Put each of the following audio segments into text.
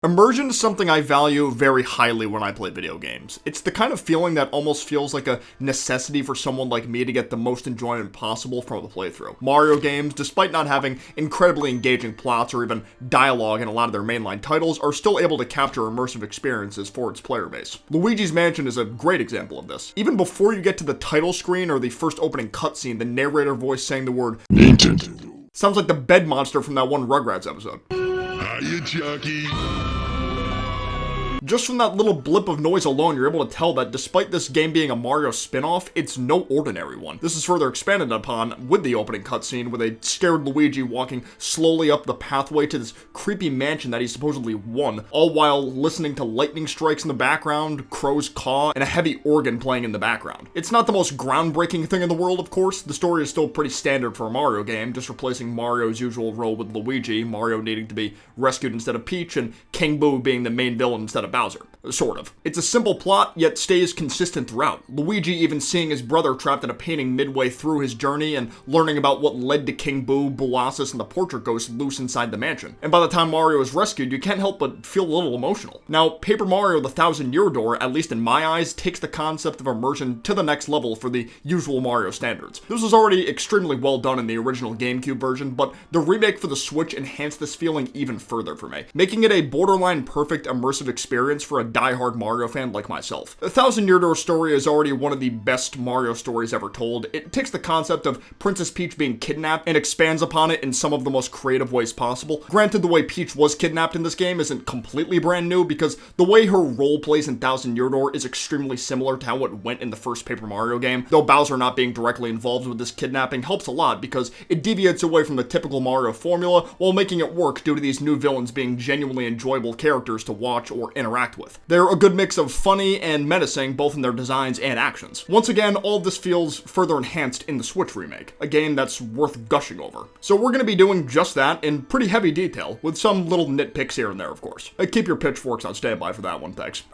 Immersion is something I value very highly when I play video games. It's the kind of feeling that almost feels like a necessity for someone like me to get the most enjoyment possible from a playthrough. Mario games, despite not having incredibly engaging plots or even dialogue in a lot of their mainline titles, are still able to capture immersive experiences for its player base. Luigi's Mansion is a great example of this. Even before you get to the title screen or the first opening cutscene, the narrator voice saying the word Nintendo sounds like the bed monster from that one Rugrats episode. Hiya, Chucky. Just from that little blip of noise alone, you're able to tell that despite this game being a Mario spin-off, it's no ordinary one. This is further expanded upon with the opening cutscene, with a scared Luigi walking slowly up the pathway to this creepy mansion that he supposedly won, all while listening to lightning strikes in the background, crows caw, and a heavy organ playing in the background. It's not the most groundbreaking thing in the world, of course. The story is still pretty standard for a Mario game, just replacing Mario's usual role with Luigi, Mario needing to be rescued instead of Peach, and King Boo being the main villain instead of Bowser. Sort of. It's a simple plot, yet stays consistent throughout. Luigi even seeing his brother trapped in a painting midway through his journey and learning about what led to King Boo, Boolossus, and the portrait ghost loose inside the mansion. And by the time Mario is rescued, you can't help but feel a little emotional. Now, Paper Mario the Thousand Year Door, at least in my eyes, takes the concept of immersion to the next level for the usual Mario standards. This was already extremely well done in the original GameCube version, but the remake for the Switch enhanced this feeling even further for me, making it a borderline perfect immersive experience for a die-hard Mario fan like myself. The Thousand Year Door story is already one of the best Mario stories ever told. It takes the concept of Princess Peach being kidnapped and expands upon it in some of the most creative ways possible. Granted, the way Peach was kidnapped in this game isn't completely brand new, because the way her role plays in Thousand Year Door is extremely similar to how it went in the first Paper Mario game, though Bowser not being directly involved with this kidnapping helps a lot because it deviates away from the typical Mario formula while making it work due to these new villains being genuinely enjoyable characters to watch or interact with. They're a good mix of funny and menacing, both in their designs and actions. Once again, all of this feels further enhanced in the Switch remake, a game that's worth gushing over. So we're going to be doing just that in pretty heavy detail, with some little nitpicks here and there, of course. Keep your pitchforks on standby for that one, thanks.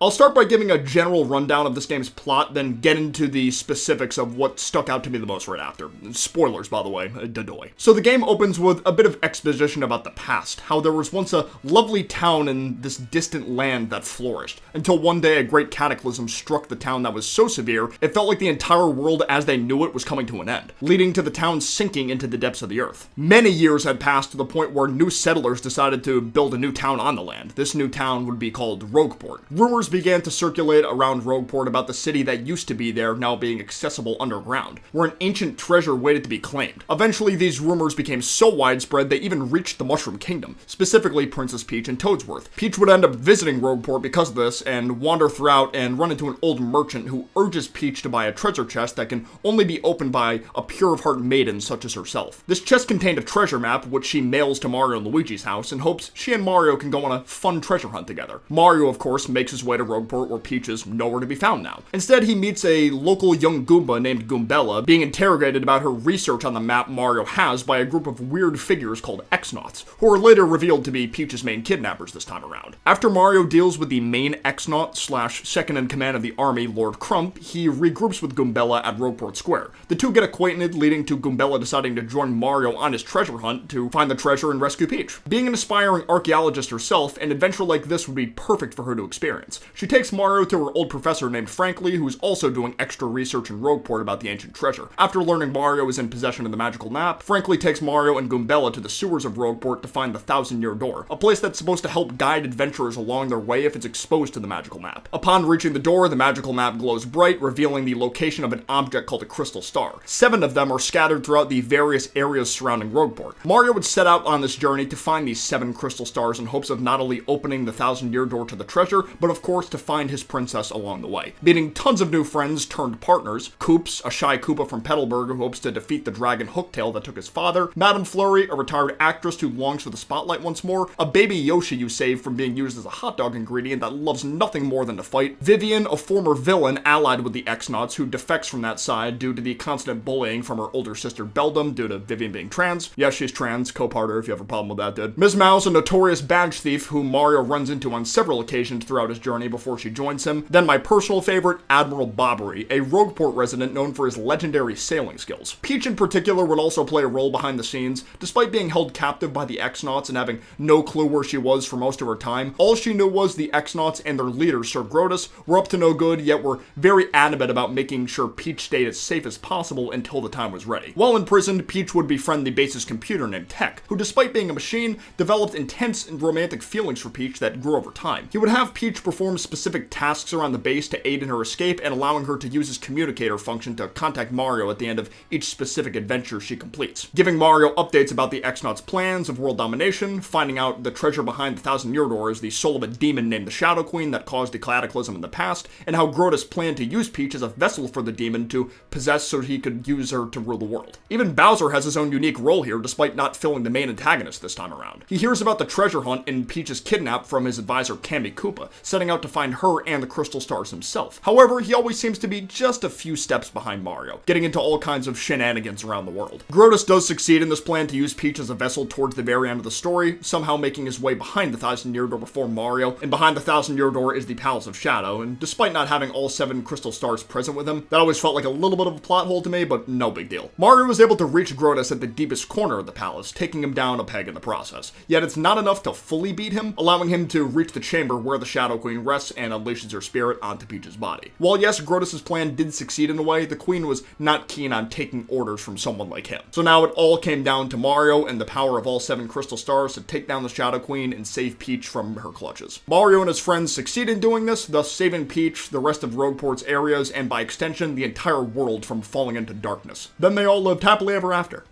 I'll start by giving a general rundown of this game's plot, then get into the specifics of what stuck out to me the most right after. Spoilers, by the way, dadoy. So the game opens with a bit of exposition about the past, how there was once a lovely town in this distant land that flourished, until one day a great cataclysm struck the town that was so severe, it felt like the entire world as they knew it was coming to an end, leading to the town sinking into the depths of the earth. Many years had passed to the point where new settlers decided to build a new town on the land. This new town would be called Rogueport. Rumors began to circulate around Rogueport about the city that used to be there now being accessible underground, where an ancient treasure waited to be claimed. Eventually, these rumors became so widespread they even reached the Mushroom Kingdom, specifically Princess Peach and Toadsworth. Peach would end up visiting Rogueport because of this, and wander throughout and run into an old merchant who urges Peach to buy a treasure chest that can only be opened by a pure of heart maiden such as herself. This chest contained a treasure map, which she mails to Mario and Luigi's house in hopes she and Mario can go on a fun treasure hunt together. Mario, of course, makes his way to Rogueport, where Peach is nowhere to be found now. Instead, he meets a local young Goomba named Goombella, being interrogated about her research on the map Mario has by a group of weird figures called X-Nauts, who are later revealed to be Peach's main kidnappers this time around. After Mario deals with the main X-Naut / second in command of the army, Lord Crump, he regroups with Goombella at Rogueport Square. The two get acquainted, leading to Goombella deciding to join Mario on his treasure hunt to find the treasure and rescue Peach. Being an aspiring archaeologist herself, an adventure like this would be perfect for her to experience. She takes Mario to her old professor named Frankly, who is also doing extra research in Rogueport about the ancient treasure. After learning Mario is in possession of the magical map, Frankly takes Mario and Goombella to the sewers of Rogueport to find the Thousand Year Door, a place that's supposed to help guide adventurers along their way if it's exposed to the magical map. Upon reaching the door, the magical map glows bright, revealing the location of an object called a crystal star. 7 of them are scattered throughout the various areas surrounding Rogueport. Mario would set out on this journey to find these 7 crystal stars in hopes of not only opening the Thousand Year Door to the treasure, but of course to find his princess along the way, meeting tons of new friends turned partners. Koops, a shy Koopa from Petalburg who hopes to defeat the dragon Hooktail that took his father, Madame Flurry, a retired actress who longs for the spotlight once more, a baby Yoshi you saved from being used as a hot dog ingredient that loves nothing more than to fight, Vivian, a former villain allied with the X-Nauts who defects from that side due to the constant bullying from her older sister Beldum due to Vivian being trans. Yes, she's trans, co-parter if you have a problem with that, dude. Ms. Mouse, a notorious badge thief who Mario runs into on several occasions throughout his journey journey before she joins him. Then my personal favorite, Admiral Bobbery, a Rogueport resident known for his legendary sailing skills. Peach in particular would also play a role behind the scenes. Despite being held captive by the X-Nauts and having no clue where she was for most of her time, all she knew was the X-Nauts and their leader, Sir Grotus, were up to no good, yet were very adamant about making sure Peach stayed as safe as possible until the time was ready. While imprisoned, Peach would befriend the base's computer named Tech, who despite being a machine, developed intense and romantic feelings for Peach that grew over time. He would have Peach perform specific tasks around the base to aid in her escape and allowing her to use his communicator function to contact Mario at the end of each specific adventure she completes, giving Mario updates about the X-Nauts' plans of world domination, finding out the treasure behind the Thousand Year Door is the soul of a demon named the Shadow Queen that caused the Cataclysm in the past, and how Grotus planned to use Peach as a vessel for the demon to possess so he could use her to rule the world. Even Bowser has his own unique role here despite not filling the main antagonist this time around. He hears about the treasure hunt and Peach's kidnap from his advisor Kammy Koopa, setting out to find her and the Crystal Stars himself. However, he always seems to be just a few steps behind Mario, getting into all kinds of shenanigans around the world. Grotus does succeed in this plan to use Peach as a vessel towards the very end of the story, somehow making his way behind the Thousand Year Door before Mario, and behind the Thousand Year Door is the Palace of Shadow, and despite not having all 7 Crystal Stars present with him, that always felt like a little bit of a plot hole to me, but no big deal. Mario was able to reach Grotus at the deepest corner of the palace, taking him down a peg in the process. Yet it's not enough to fully beat him, allowing him to reach the chamber where the Shadow Queen rests and unleashes her spirit onto Peach's body. While yes, Grotus' plan did succeed in a way, the Queen was not keen on taking orders from someone like him. So now it all came down to Mario and the power of all 7 Crystal Stars to take down the Shadow Queen and save Peach from her clutches. Mario and his friends succeed in doing this, thus saving Peach, the rest of Rogueport's areas, and by extension, the entire world from falling into darkness. Then they all lived happily ever after.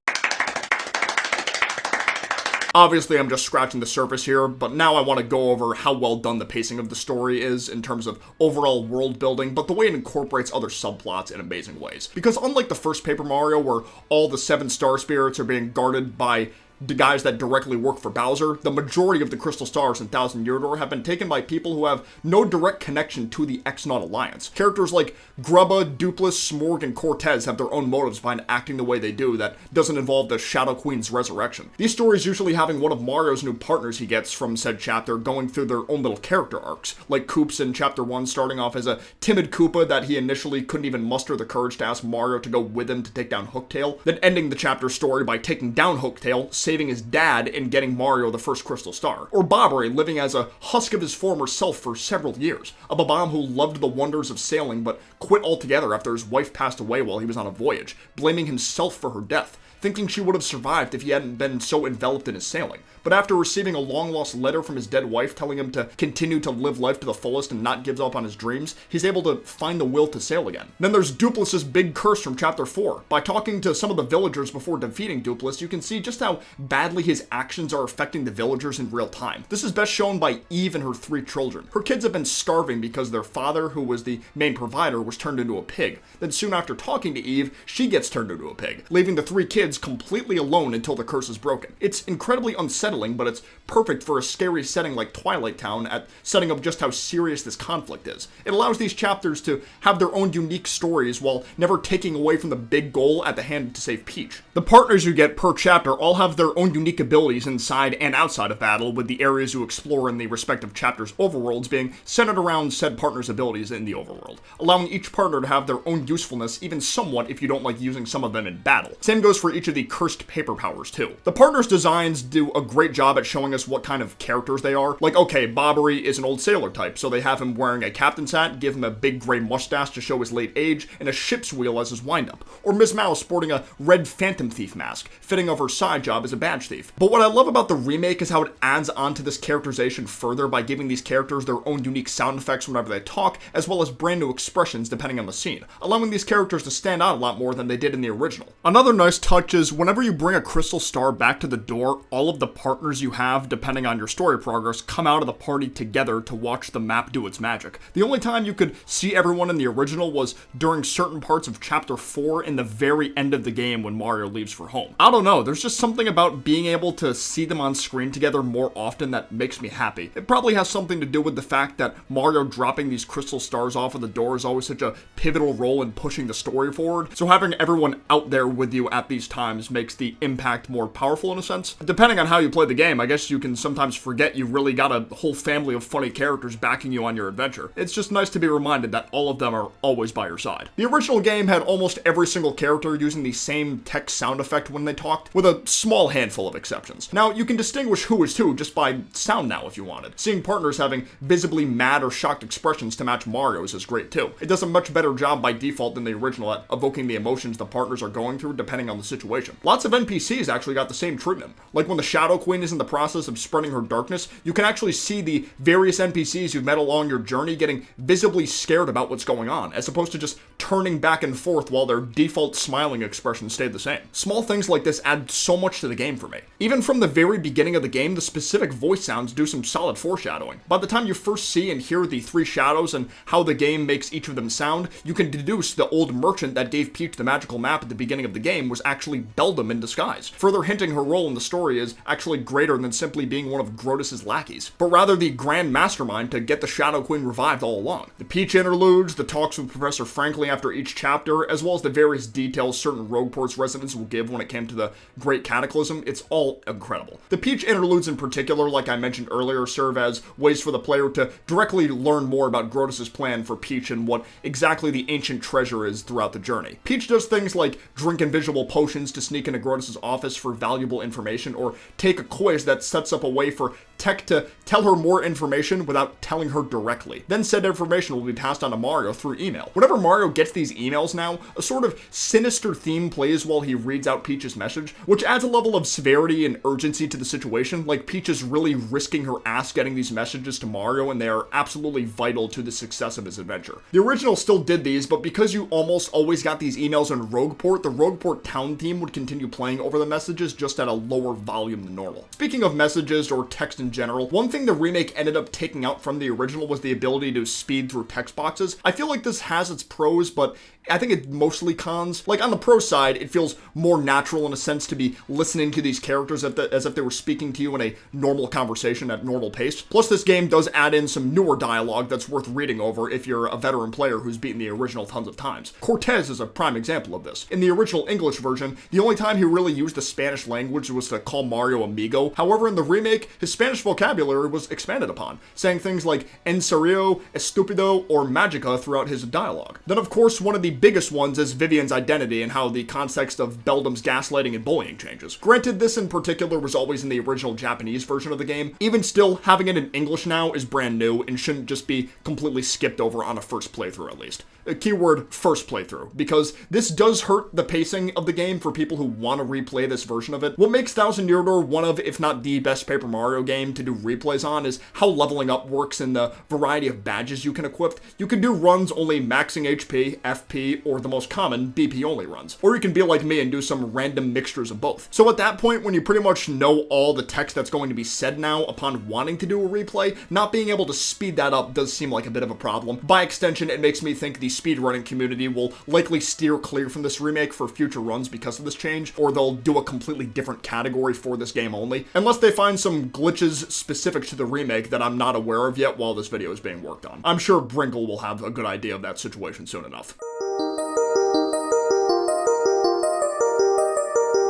Obviously, I'm just scratching the surface here, but now I want to go over how well done the pacing of the story is in terms of overall world building, but the way it incorporates other subplots in amazing ways. Because unlike the first Paper Mario, where all the 7 star spirits are being guarded by the guys that directly work for Bowser, the majority of the Crystal Stars in Thousand Year Door have been taken by people who have no direct connection to the X-Naut Alliance. Characters like Grubba, Dupless, Smorg, and Cortez have their own motives behind acting the way they do that doesn't involve the Shadow Queen's resurrection. These stories usually having one of Mario's new partners he gets from said chapter going through their own little character arcs, like Koops in Chapter 1 starting off as a timid Koopa that he initially couldn't even muster the courage to ask Mario to go with him to take down Hooktail, then ending the chapter's story by taking down Hooktail, saving his dad, and getting Mario the first Crystal Star. Or Bobbery living as a husk of his former self for several years. A Babam who loved the wonders of sailing but quit altogether after his wife passed away while he was on a voyage, blaming himself for her death, thinking she would have survived if he hadn't been so enveloped in his sailing. But after receiving a long-lost letter from his dead wife telling him to continue to live life to the fullest and not give up on his dreams, he's able to find the will to sail again. Then there's Dupless's big curse from Chapter 4. By talking to some of the villagers before defeating Dupless, you can see just how badly his actions are affecting the villagers in real time. This is best shown by Eve and her 3 children. Her kids have been starving because their father, who was the main provider, was turned into a pig. Then soon after talking to Eve, she gets turned into a pig, leaving the 3 kids completely alone until the curse is broken. It's incredibly unsettling, but it's perfect for a scary setting like Twilight Town at setting up just how serious this conflict is. It allows these chapters to have their own unique stories while never taking away from the big goal at the hand to save Peach. The partners you get per chapter all have their own unique abilities inside and outside of battle, with the areas you explore in the respective chapters' overworlds being centered around said partner's abilities in the overworld, allowing each partner to have their own usefulness even somewhat if you don't like using some of them in battle. Same goes for each of the cursed paper powers too. The partners' designs do a great job at showing us what kind of characters they are. Like, okay, Bobbery is an old sailor type, so they have him wearing a captain's hat, give him a big gray mustache to show his late age, and a ship's wheel as his wind-up. Or Miss Mouse sporting a red Phantom Thief mask, fitting of her side job as a badge thief. But what I love about the remake is how it adds on to this characterization further by giving these characters their own unique sound effects whenever they talk, as well as brand new expressions depending on the scene, allowing these characters to stand out a lot more than they did in the original. Another nice touch is whenever you bring a Crystal Star back to the door, all of the partners you have, depending on your story progress, come out of the party together to watch the map do its magic. The only time you could see everyone in the original was during certain parts of Chapter 4 in the very end of the game when Mario leaves for home. I don't know, there's just something about being able to see them on screen together more often that makes me happy. It probably has something to do with the fact that Mario dropping these Crystal Stars off of the door is always such a pivotal role in pushing the story forward, so having everyone out there with you at these times times makes the impact more powerful in a sense. Depending on how you play the game, I guess you can sometimes forget you've really got a whole family of funny characters backing you on your adventure. It's just nice to be reminded that all of them are always by your side. The original game had almost every single character using the same text sound effect when they talked, with a small handful of exceptions. Now, you can distinguish who is who just by sound now if you wanted. Seeing partners having visibly mad or shocked expressions to match Mario's is great too. It does a much better job by default than the original at evoking the emotions the partners are going through depending on the situation. Lots of NPCs actually got the same treatment. Like when the Shadow Queen is in the process of spreading her darkness, you can actually see the various NPCs you've met along your journey getting visibly scared about what's going on, as opposed to just turning back and forth while their default smiling expressions stayed the same. Small things like this add so much to the game for me. Even from the very beginning of the game, the specific voice sounds do some solid foreshadowing. By the time you first see and hear the three shadows and how the game makes each of them sound, you can deduce the old merchant that gave Peach the magical map at the beginning of the game was actually Beldam in disguise, further hinting her role in the story is actually greater than simply being one of Grotus's lackeys, but rather the grand mastermind to get the Shadow Queen revived all along. The Peach interludes, the talks with Professor Frankly after each chapter, as well as the various details certain Rogueport's residents will give when it came to the Great Cataclysm, it's all incredible. The Peach interludes in particular, like I mentioned earlier, serve as ways for the player to directly learn more about Grotus's plan for Peach and what exactly the ancient treasure is throughout the journey. Peach does things like drink invisible potions to sneak into Grotus's office for valuable information, or take a quiz that sets up a way for Tech to tell her more information without telling her directly. Then said information will be passed on to Mario through email. Whenever Mario gets these emails now, a sort of sinister theme plays while he reads out Peach's message, which adds a level of severity and urgency to the situation, like Peach is really risking her ass getting these messages to Mario and they are absolutely vital to the success of his adventure. The original still did these, but because you almost always got these emails on Rogueport, the Rogueport town theme would continue playing over the messages just at a lower volume than normal. Speaking of messages or text in general, one thing the remake ended up taking out from the original was the ability to speed through text boxes. I feel like this has its pros, but I think it mostly cons. Like on the pro side, it feels more natural in a sense to be listening to these characters as if they were speaking to you in a normal conversation at normal pace. Plus this game does add in some newer dialogue that's worth reading over if you're a veteran player who's beaten the original tons of times. Cortez is a prime example of this. In the original English version, the only time he really used the Spanish language was to call Mario amigo. However, in the remake, his Spanish vocabulary was expanded upon, saying things like en serio, estupido, or magica throughout his dialogue. Then of course, one of the biggest ones is Vivian's identity and how the context of Beldam's gaslighting and bullying changes. Granted, this in particular was always in the original Japanese version of the game. Even still, having it in English now is brand new and shouldn't just be completely skipped over on a first playthrough at least. Keyword first playthrough, because this does hurt the pacing of the game for people who want to replay this version of it. What makes Thousand Year Door one of, if not the best Paper Mario game to do replays on is how leveling up works and the variety of badges you can equip. You can do runs only maxing HP, FP, or the most common, BP only runs. Or you can be like me and do some random mixtures of both. So at that point, when you pretty much know all the text that's going to be said now upon wanting to do a replay, not being able to speed that up does seem like a bit of a problem. By extension, it makes me think the speedrunning community will likely steer clear from this remake for future runs because of this change, or they'll do a completely different category for this game only, unless they find some glitches specific to the remake that I'm not aware of yet while this video is being worked on. I'm sure Brinkle will have a good idea of that situation soon enough.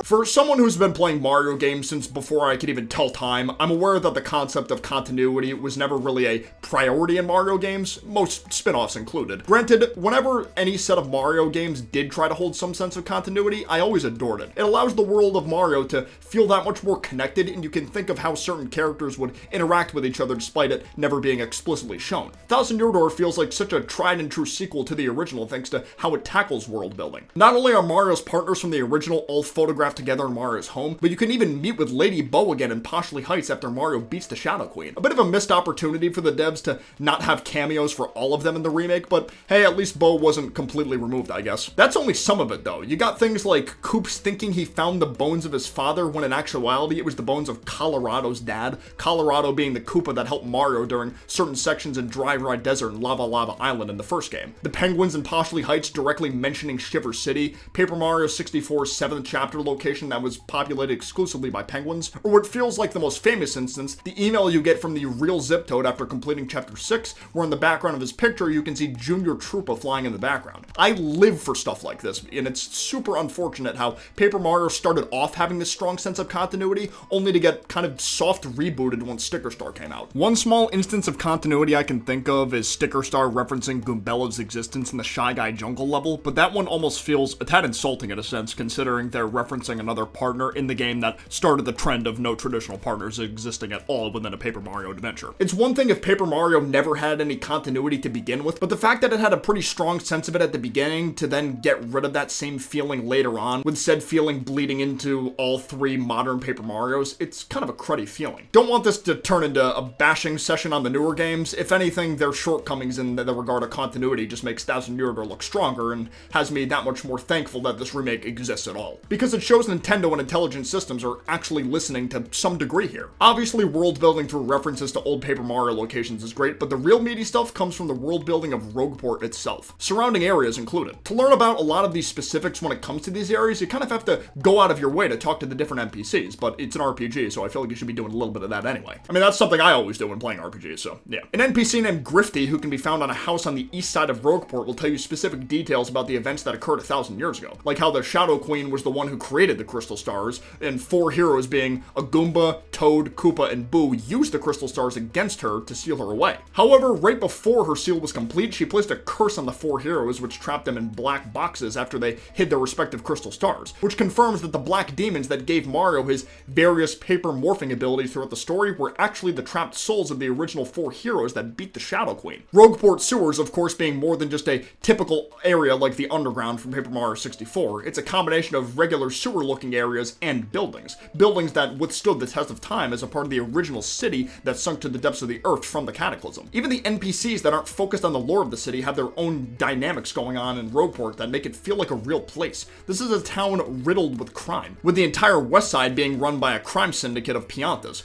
For someone who's been playing Mario games since before I could even tell time, I'm aware that the concept of continuity was never really a priority in Mario games, most spin-offs included. Granted, whenever any set of Mario games did try to hold some sense of continuity, I always adored it. It allows the world of Mario to feel that much more connected, and you can think of how certain characters would interact with each other despite it never being explicitly shown. Thousand Year Door feels like such a tried and true sequel to the original thanks to how it tackles world building. Not only are Mario's partners from the original all photographed together in Mario's home, but you can even meet with Lady Bow again in Poshley Heights after Mario beats the Shadow Queen. A bit of a missed opportunity for the devs to not have cameos for all of them in the remake, but hey, at least Bow wasn't completely removed, I guess. That's only some of it though. You got things like Koops thinking he found the bones of his father when in actuality it was the bones of Colorado's dad, Colorado being the Koopa that helped Mario during certain sections in Dry Ride Desert and Lava Lava Island in the first game. The penguins in Poshley Heights directly mentioning Shiver City, Paper Mario 64's 7th chapter location location that was populated exclusively by penguins, or what feels like the most famous instance, the email you get from the real Zip Toad after completing Chapter 6, where in the background of his picture you can see Junior Troopa flying in the background. I live for stuff like this, and it's super unfortunate how Paper Mario started off having this strong sense of continuity, only to get kind of soft rebooted once Sticker Star came out. One small instance of continuity I can think of is Sticker Star referencing Goombella's existence in the Shy Guy Jungle level, but that one almost feels a tad insulting in a sense, considering they're referencing another partner in the game that started the trend of no traditional partners existing at all within a Paper Mario adventure. It's one thing if Paper Mario never had any continuity to begin with, but the fact that it had a pretty strong sense of it at the beginning to then get rid of that same feeling later on, with said feeling bleeding into all three modern Paper Marios, it's kind of a cruddy feeling. Don't want this to turn into a bashing session on the newer games. If anything, their shortcomings in the regard of continuity just makes Thousand Year Door look stronger and has me that much more thankful that this remake exists at all. Because it shows Nintendo and Intelligent Systems are actually listening to some degree here. Obviously, world building through references to old Paper Mario locations is great, but the real meaty stuff comes from the world building of Rogueport itself, surrounding areas included. To learn about a lot of these specifics when it comes to these areas, you kind of have to go out of your way to talk to the different NPCs, but it's an RPG, so I feel like you should be doing a little bit of that anyway. I mean, that's something I always do when playing RPGs, so yeah. An NPC named Grifty, who can be found on a house on the east side of Rogueport, will tell you specific details about the events that occurred 1,000 years ago, like how the Shadow Queen was the one who created the Crystal Stars, and 4 heroes being a Goomba, Toad, Koopa, and Boo used the Crystal Stars against her to seal her away. However, right before her seal was complete, she placed a curse on the 4 heroes, which trapped them in black boxes after they hid their respective Crystal Stars, which confirms that the black demons that gave Mario his various paper morphing abilities throughout the story were actually the trapped souls of the original 4 heroes that beat the Shadow Queen. Rogueport sewers, of course, being more than just a typical area like the underground from Paper Mario 64. It's a combination of regular sewer-looking areas and buildings. Buildings that withstood the test of time as a part of the original city that sunk to the depths of the earth from the Cataclysm. Even the NPCs that aren't focused on the lore of the city have their own dynamics going on in Rogueport that make it feel like a real place. This is a town riddled with crime, with the entire west side being run by a crime syndicate of Piantas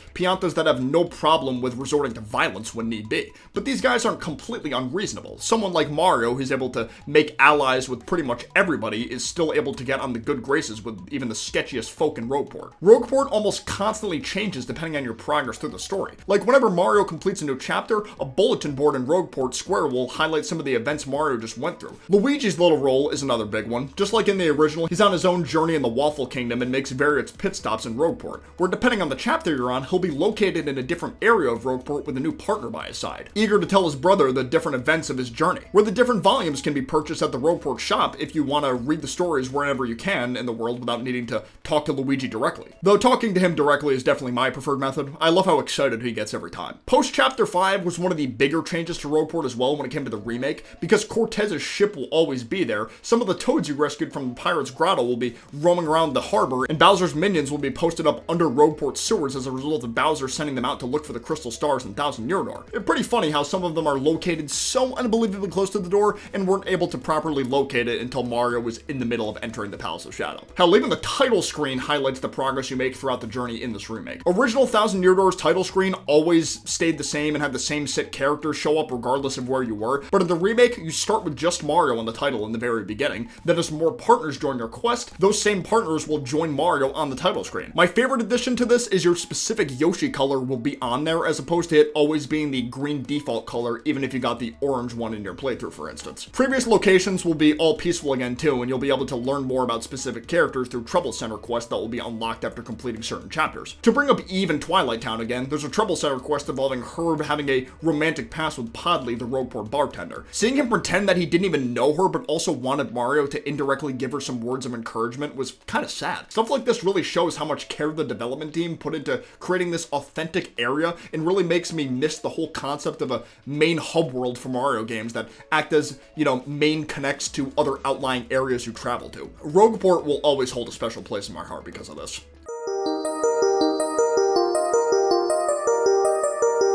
that have no problem with resorting to violence when need be. But these guys aren't completely unreasonable. Someone like Mario, who's able to make allies with pretty much everybody, is still able to get on the good graces with even the sketchiest folk in Rogueport. Rogueport almost constantly changes depending on your progress through the story. Like whenever Mario completes a new chapter, a bulletin board in Rogueport Square will highlight some of the events Mario just went through. Luigi's little role is another big one. Just like in the original, he's on his own journey in the Waffle Kingdom and makes various pit stops in Rogueport, where depending on the chapter you're on, he'll be located in a different area of Rogueport with a new partner by his side, eager to tell his brother the different events of his journey, where the different volumes can be purchased at the Rogueport shop if you want to read the stories wherever you can in the world without needing to talk to Luigi directly. Though talking to him directly is definitely my preferred method. I love how excited he gets every time. Post Chapter 5 was one of the bigger changes to Rogueport as well when it came to the remake, because Cortez's ship will always be there, some of the toads you rescued from the Pirate's Grotto will be roaming around the harbor, and Bowser's minions will be posted up under Rogueport sewers as a result of Bowser sending them out to look for the Crystal Stars in Thousand Year Door. It's pretty funny how some of them are located so unbelievably close to the door and weren't able to properly locate it until Mario was in the middle of entering the Palace of Shadow. Hell, even the title screen highlights the progress you make throughout the journey in this remake. Original Thousand Year Door's title screen always stayed the same and had the same set characters show up regardless of where you were, but in the remake, you start with just Mario on the title in the very beginning. Then as more partners join your quest, those same partners will join Mario on the title screen. My favorite addition to this is your specific Yoshi color will be on there as opposed to it always being the green default color even if you got the orange one in your playthrough, for instance. Previous locations will be all peaceful again too, and you'll be able to learn more about specific characters through Trouble Center quests that will be unlocked after completing certain chapters. To bring up Eve in Twilight Town again, there's a Trouble Center quest involving Herb having a romantic past with Podley, the Rogueport bartender. Seeing him pretend that he didn't even know her but also wanted Mario to indirectly give her some words of encouragement was kind of sad. Stuff like this really shows how much care the development team put into creating this authentic area and really makes me miss the whole concept of a main hub world for Mario games that act as, main connects to other outlying areas you travel to. Rogueport will always hold a special place in my heart because of this.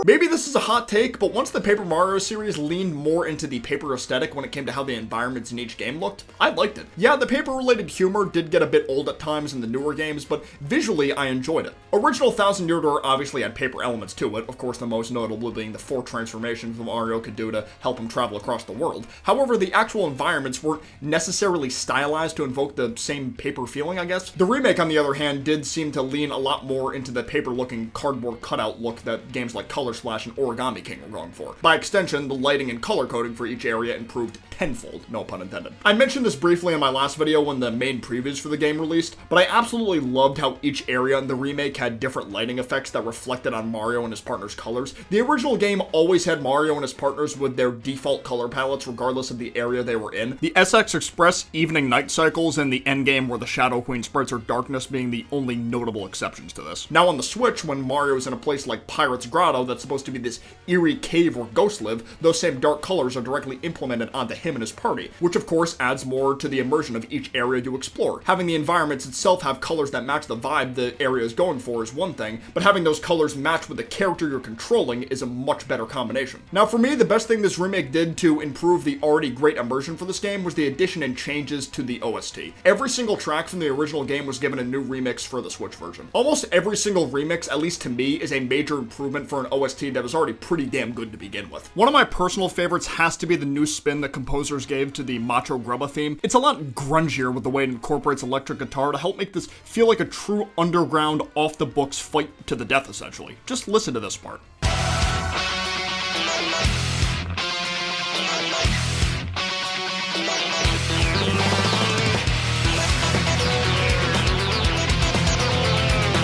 Maybe this is a hot take, but once the Paper Mario series leaned more into the paper aesthetic when it came to how the environments in each game looked, I liked it. Yeah, the paper-related humor did get a bit old at times in the newer games, but visually I enjoyed it. Original Thousand Year Door obviously had paper elements to it, of course the most notable being the 4 transformations that Mario could do to help him travel across the world. However, the actual environments weren't necessarily stylized to invoke the same paper feeling, I guess. The remake, on the other hand, did seem to lean a lot more into the paper-looking cardboard cutout look that games like Color Splash and Origami King were going for. By extension, the lighting and color coding for each area improved tenfold, no pun intended. I mentioned this briefly in my last video when the main previews for the game released, but I absolutely loved how each area in the remake had different lighting effects that reflected on Mario and his partner's colors. The original game always had Mario and his partners with their default color palettes regardless of the area they were in. The SX Express evening night cycles and the endgame where the Shadow Queen spreads her darkness being the only notable exceptions to this. Now on the Switch, when Mario's in a place like Pirate's Grotto that's supposed to be this eerie cave where ghosts live, those same dark colors are directly implemented onto him and his party, which of course adds more to the immersion of each area you explore. Having the environments itself have colors that match the vibe the area is going for is one thing, but having those colors match with the character you're controlling is a much better combination. Now for me, the best thing this remake did to improve the already great immersion for this game was the addition and changes to the OST. Every single track from the original game was given a new remix for the Switch version. Almost every single remix, at least to me, is a major improvement for an OST that was already pretty damn good to begin with. One of my personal favorites has to be the new spin that composers gave to the Macho Grubba theme. It's a lot grungier with the way it incorporates electric guitar to help make this feel like a true underground, off-the-books fight to the death, essentially. Just listen to this part.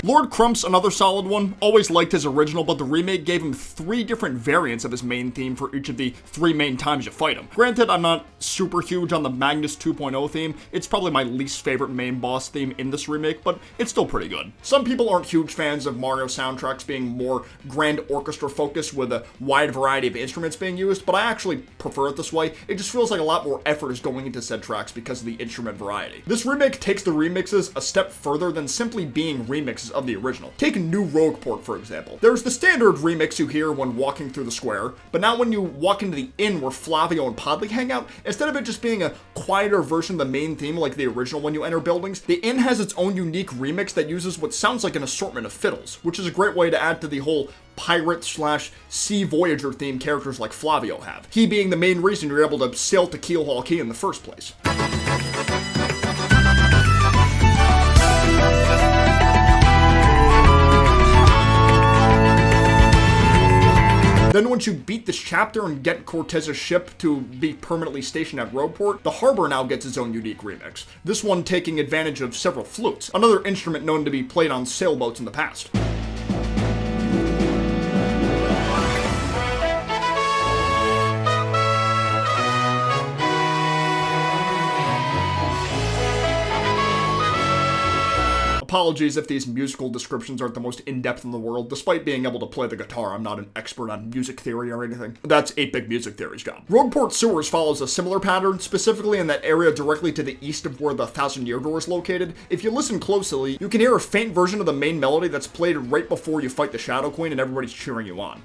Lord Crump's another solid one. Always liked his original, but the remake gave him 3 different variants of his main theme for each of the 3 main times you fight him. Granted, I'm not super huge on the Magnus 2.0 theme. It's probably my least favorite main boss theme in this remake, but it's still pretty good. Some people aren't huge fans of Mario soundtracks being more grand orchestra focused with a wide variety of instruments being used, but I actually prefer it this way. It just feels like a lot more effort is going into said tracks because of the instrument variety. This remake takes the remixes a step further than simply being remixes of the original. Take New Rogueport, for example. There's the standard remix you hear when walking through the square, but now when you walk into the inn where Flavio and Podley hang out, instead of it just being a quieter version of the main theme like the original when you enter buildings, the inn has its own unique remix that uses what sounds like an assortment of fiddles, which is a great way to add to the whole pirate/sea voyager theme characters like Flavio have. He being the main reason you're able to sail to Keelhaul Key in the first place. Then once you beat this chapter and get Cortez's ship to be permanently stationed at Rogueport, the harbor now gets its own unique remix. This one taking advantage of several flutes, another instrument known to be played on sailboats in the past. Apologies if these musical descriptions aren't the most in-depth in the world. Despite being able to play the guitar, I'm not an expert on music theory or anything. That's 8-Bit Music Theory's job. Rogueport Sewers follows a similar pattern, specifically in that area directly to the east of where the Thousand Year Door is located. If you listen closely, you can hear a faint version of the main melody that's played right before you fight the Shadow Queen and everybody's cheering you on.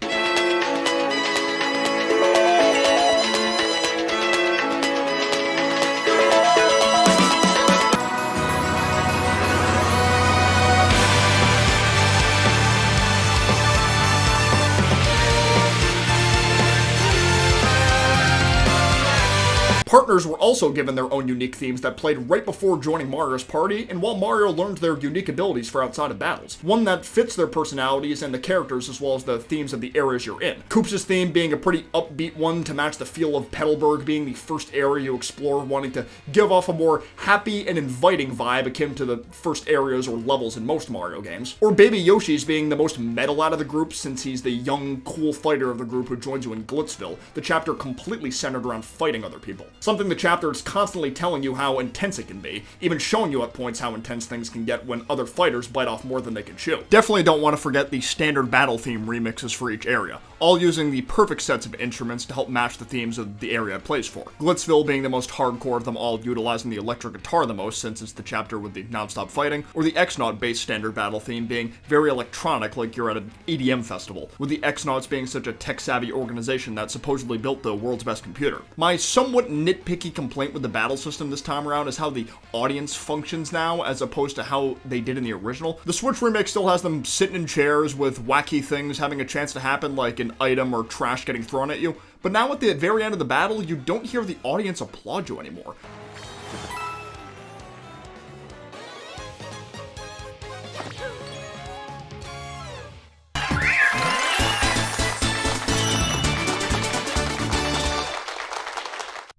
Partners were also given their own unique themes that played right before joining Mario's party, and while Mario learned their unique abilities for outside of battles. One that fits their personalities and the characters as well as the themes of the areas you're in. Koops' theme being a pretty upbeat one to match the feel of Petalburg being the first area you explore, wanting to give off a more happy and inviting vibe akin to the first areas or levels in most Mario games. Or Baby Yoshi's being the most metal out of the group since he's the young, cool fighter of the group who joins you in Glitzville, the chapter completely centered around fighting other people. Something the chapter is constantly telling you how intense it can be, even showing you at points how intense things can get when other fighters bite off more than they can chew. Definitely don't want to forget the standard battle theme remixes for each area. all using the perfect sets of instruments to help match the themes of the area it plays for. Glitzville being the most hardcore of them all, utilizing the electric guitar the most since it's the chapter with the non-stop fighting, or the X-Naut-based standard battle theme being very electronic like you're at an EDM festival, with the X-Nauts being such a tech-savvy organization that supposedly built the world's best computer. My somewhat nitpicky complaint with the battle system this time around is how the audience functions now as opposed to how they did in the original. The Switch remake still has them sitting in chairs with wacky things having a chance to happen like an item or trash getting thrown at you, but now at the very end of the battle you don't hear the audience applaud you anymore.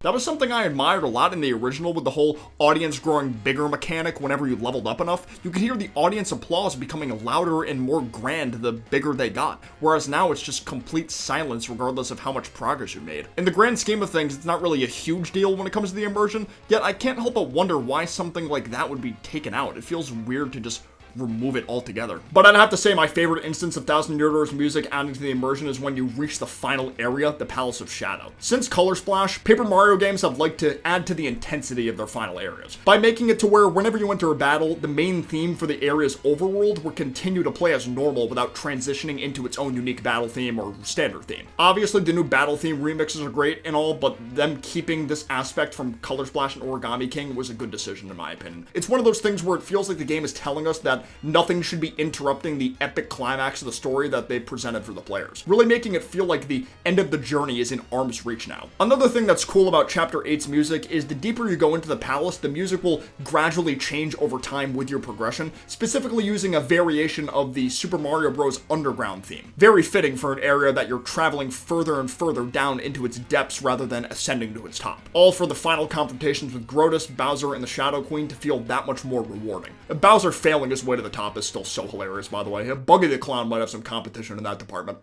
That was something I admired a lot in the original with the whole audience growing bigger mechanic whenever you leveled up enough. You could hear the audience applause becoming louder and more grand the bigger they got, whereas now it's just complete silence regardless of how much progress you made. In the grand scheme of things, it's not really a huge deal when it comes to the immersion, yet I can't help but wonder why something like that would be taken out. It feels weird to just remove it altogether. But I'd have to say my favorite instance of Thousand Year Door's music adding to the immersion is when you reach the final area, the Palace of Shadow. Since Color Splash, Paper Mario games have liked to add to the intensity of their final areas, by making it to where whenever you enter a battle, the main theme for the area's overworld will continue to play as normal without transitioning into its own unique battle theme or standard theme. Obviously, the new battle theme remixes are great and all, but them keeping this aspect from Color Splash and Origami King was a good decision in my opinion. It's one of those things where it feels like the game is telling us that nothing should be interrupting the epic climax of the story that they presented for the players, really making it feel like the end of the journey is in arm's reach now. Another thing that's cool about Chapter 8's music is the deeper you go into the palace, the music will gradually change over time with your progression, specifically using a variation of the Super Mario Bros. Underground theme. Very fitting for an area that you're traveling further and further down into its depths rather than ascending to its top. All for the final confrontations with Grottus, Bowser, and the Shadow Queen to feel that much more rewarding. Bowser failing his way to the top is still so hilarious, by the way. Buggy the Clown might have some competition in that department.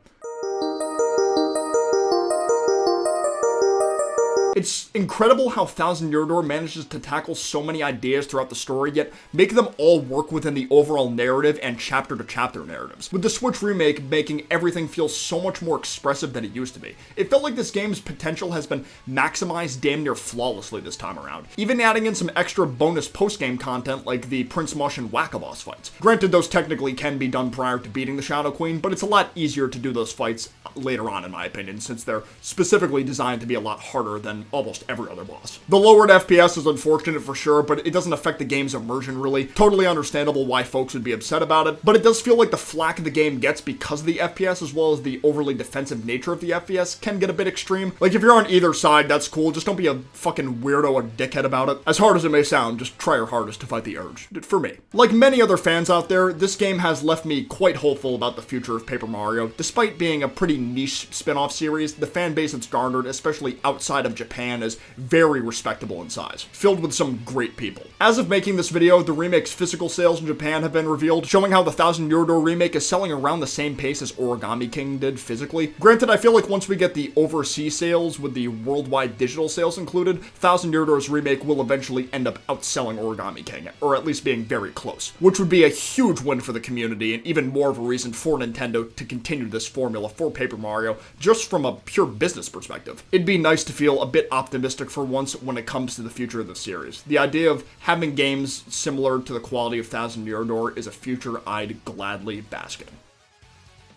It's incredible how Thousand Year Door manages to tackle so many ideas throughout the story, yet make them all work within the overall narrative and chapter-to-chapter narratives, with the Switch remake making everything feel so much more expressive than it used to be. It felt like this game's potential has been maximized damn near flawlessly this time around, even adding in some extra bonus post-game content like the Prince Mush and Whack-A-Boss fights. Granted, those technically can be done prior to beating the Shadow Queen, but it's a lot easier to do those fights later on in my opinion, since they're specifically designed to be a lot harder than almost every other boss. The lowered FPS is unfortunate for sure, but it doesn't affect the game's immersion really. Totally understandable why folks would be upset about it, but it does feel like the flack the game gets because of the FPS as well as the overly defensive nature of the FPS can get a bit extreme. Like if you're on either side, that's cool, just don't be a fucking weirdo or dickhead about it. As hard as it may sound, just try your hardest to fight the urge. For me. Like many other fans out there, this game has left me quite hopeful about the future of Paper Mario. Despite being a pretty niche spin-off series, the fan base it's garnered, especially outside of Japan, is very respectable in size, filled with some great people. As of making this video, the remake's physical sales in Japan have been revealed, showing how the Thousand Year Door remake is selling around the same pace as Origami King did physically. Granted, I feel like once we get the overseas sales with the worldwide digital sales included, Thousand Year Door's remake will eventually end up outselling Origami King, or at least being very close, which would be a huge win for the community and even more of a reason for Nintendo to continue this formula for Paper Mario, just from a pure business perspective. It'd be nice to feel a bit optimistic for once when it comes to the future of the series. The idea of having games similar to the quality of Thousand Year Door is a future I'd gladly bask in.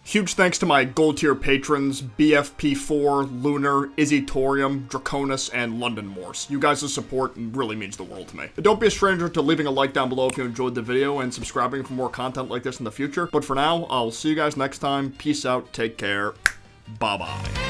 Huge thanks to my gold tier patrons, BFP4, Lunar, Izzy Torium, Draconis, and London Morse. You guys' support really means the world to me. Don't be a stranger to leaving a like down below if you enjoyed the video and subscribing for more content like this in the future. But for now, I'll see you guys next time. Peace out, take care, bye-bye.